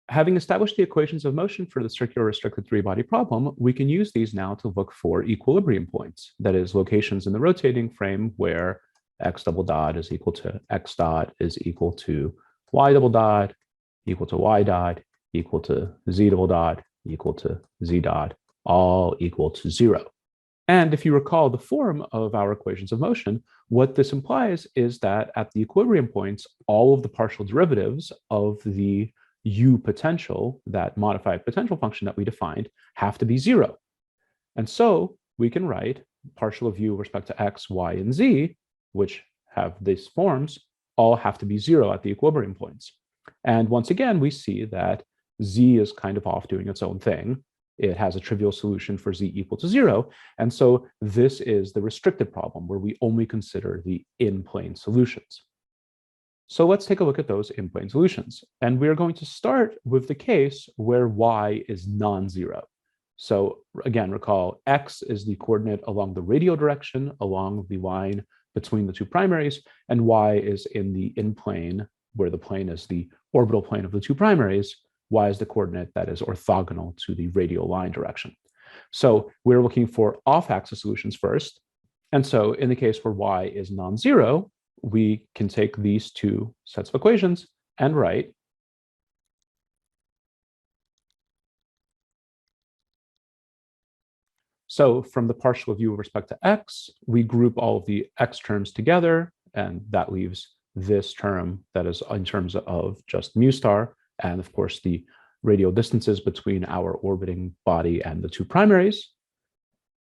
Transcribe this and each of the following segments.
Having established the equations of motion for the circular restricted three-body problem, we can use these now to look for equilibrium points, that is, locations in the rotating frame where x double dot is equal to x dot is equal to y double dot equal to y dot equal to z double dot equal to z dot, all equal to 0. And if you recall the form of our equations of motion, what this implies is that at the equilibrium points, all of the partial derivatives of the u potential, that modified potential function that we defined, have to be 0. And so we can write partial of u with respect to x, y, and z, which have these forms, all have to be 0 at the equilibrium points. And once again, we see that z is kind of off doing its own thing. It has a trivial solution for z equal to 0. And so this is the restricted problem where we only consider the in-plane solutions. So let's take a look at those in-plane solutions. And we're going to start with the case where y is non-zero. So again, recall x is the coordinate along the radial direction, along the line between the two primaries, and y is in the in-plane, where the plane is the orbital plane of the two primaries. Y is the coordinate that is orthogonal to the radial line direction. So we're looking for off-axis solutions first. And so in the case where y is non-zero, we can take these two sets of equations and write so from the partial of u with respect to x, we group all of the x terms together, and that leaves this term that is in terms of just mu star, and of course the radial distances between our orbiting body and the two primaries.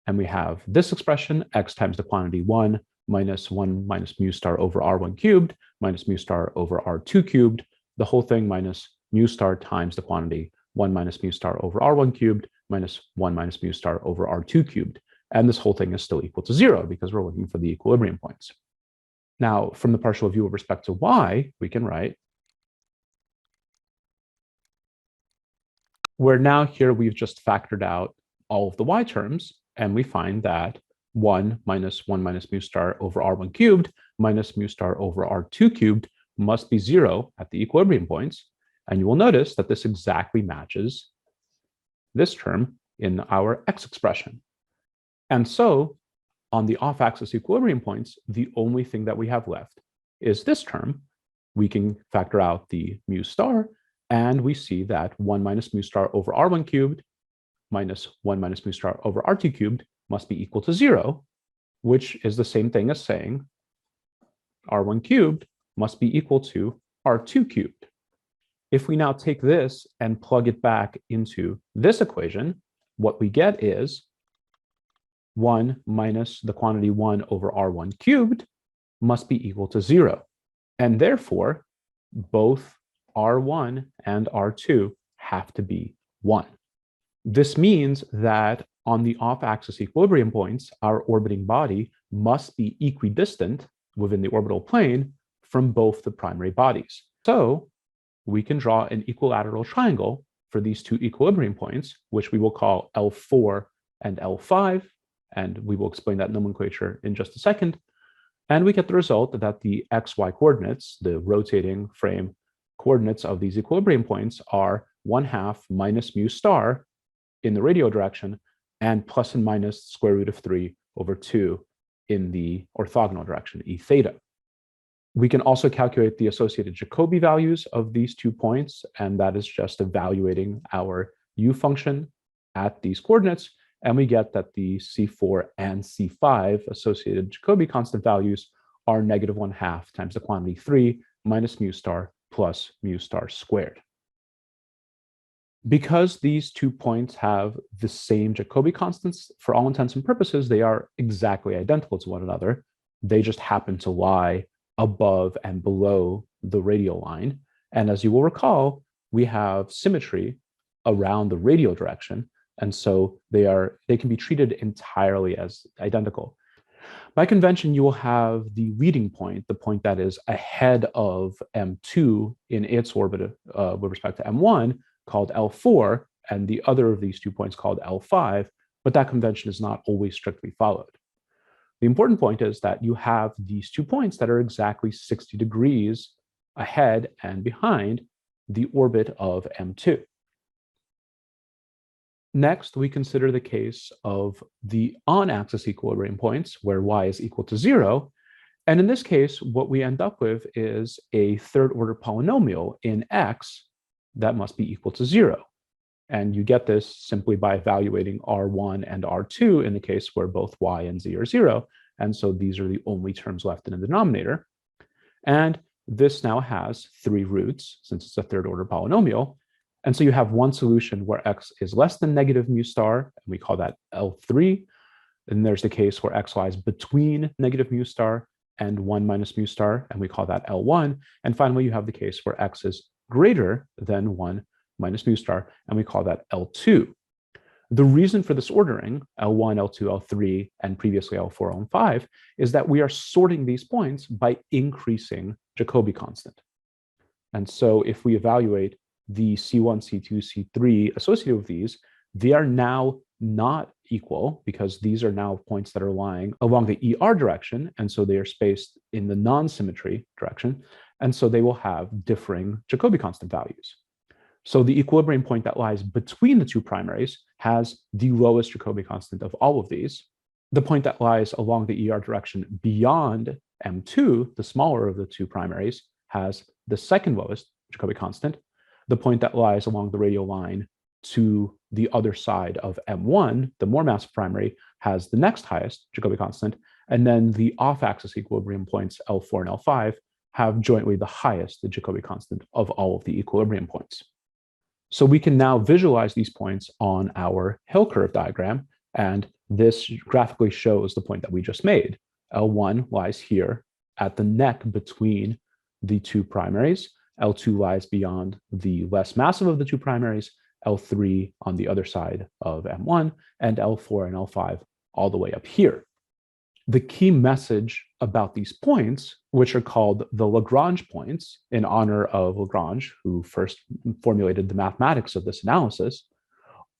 And we have this expression, x times the quantity 1 minus 1 minus mu star over r1 cubed minus mu star over r2 cubed, the whole thing minus mu star times the quantity 1 minus mu star over r1 cubed minus 1 minus mu star over r2 cubed. And this whole thing is still equal to 0 because we're looking for the equilibrium points. Now, from the partial of u with respect to y, we can write where now here we've just factored out all of the y terms, and we find that 1 minus mu star over r1 cubed minus mu star over r2 cubed must be 0 at the equilibrium points. And you will notice that this exactly matches this term in our x expression. And so on the off-axis equilibrium points, the only thing that we have left is this term. We can factor out the mu star, and we see that 1 minus mu star over r1 cubed minus 1 minus mu star over r2 cubed must be equal to 0, which is the same thing as saying r1 cubed must be equal to r2 cubed. If we now take this and plug it back into this equation, what we get is 1 minus the quantity 1 over r1 cubed must be equal to 0. And therefore, both r1 and r2 have to be 1. This means that on the off-axis equilibrium points, our orbiting body must be equidistant within the orbital plane from both the primary bodies. So we can draw an equilateral triangle for these two equilibrium points, which we will call L4 and L5, and we will explain that nomenclature in just a second. And we get the result that the xy coordinates, the rotating frame coordinates of these equilibrium points, are 1/2 minus mu star in the radial direction and plus and minus square root of 3 over 2 in the orthogonal direction, e theta. We can also calculate the associated Jacobi values of these 2 points, and that is just evaluating our u function at these coordinates, and we get that the C4 and C5 associated Jacobi constant values are negative 1/2 times the quantity 3 minus mu star plus mu star squared. Because these 2 points have the same Jacobi constants, for all intents and purposes, they are exactly identical to one another. They just happen to lie above and below the radial line. And as you will recall, we have symmetry around the radial direction. And so they can be treated entirely as identical. By convention, you will have the leading point, the point that is ahead of M2 in its orbit with respect to M1, called L4, and the other of these 2 points called L5, but that convention is not always strictly followed. The important point is that you have these 2 points that are exactly 60 degrees ahead and behind the orbit of M2. Next, we consider the case of the on-axis equilibrium points where y is equal to 0. And in this case, what we end up with is a third-order polynomial in x that must be equal to 0. And you get this simply by evaluating R1 and R2 in the case where both y and z are 0. And so these are the only terms left in the denominator. And this now has 3 roots, since it's a third-order polynomial. And so you have one solution where x is less than negative mu star, and we call that L3. And there's the case where x lies between negative mu star and 1 minus mu star, and we call that L1. And finally, you have the case where x is greater than 1 minus mu star, and we call that L2. The reason for this ordering, L1, L2, L3, and previously L4, L5, is that we are sorting these points by increasing Jacobi constant. And so if we evaluate the C1, C2, C3 associated with these, they are now not equal because these are now points that are lying along the ER direction, and so they are spaced in the non-symmetry direction, and so they will have differing Jacobi constant values. So the equilibrium point that lies between the two primaries has the lowest Jacobi constant of all of these. The point that lies along the ER direction beyond M2, the smaller of the two primaries, has the second lowest Jacobi constant. The point that lies along the radial line to the other side of M1, the more massive primary, has the next highest Jacobi constant. And then the off-axis equilibrium points, L4 and L5, have jointly the highest Jacobi constant of all of the equilibrium points. So we can now visualize these points on our hill curve diagram, and this graphically shows the point that we just made. L1 lies here at the neck between the two primaries. L2 lies beyond the less massive of the two primaries, L3 on the other side of M1, and L4 and L5 all the way up here. The key message about these points, which are called the Lagrange points in honor of Lagrange, who first formulated the mathematics of this analysis,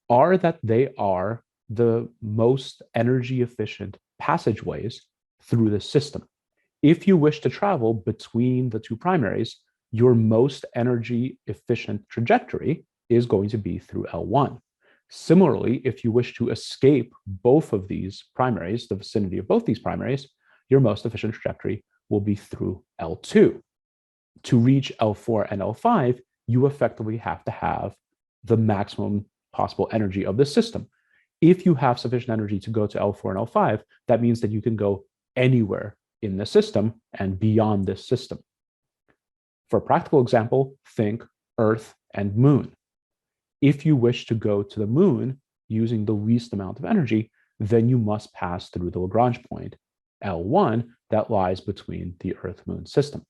are that they are the most energy efficient passageways through the system. If you wish to travel between the two primaries, your most energy efficient trajectory is going to be through L1. Similarly, if you wish to escape both of these primaries, the vicinity of both these primaries, your most efficient trajectory will be through L2. To reach L4 and L5, you effectively have to have the maximum possible energy of the system. If you have sufficient energy to go to L4 and L5, that means that you can go anywhere in the system and beyond this system. For a practical example, think Earth and Moon. If you wish to go to the moon using the least amount of energy, then you must pass through the Lagrange point, L1, that lies between the Earth-Moon system.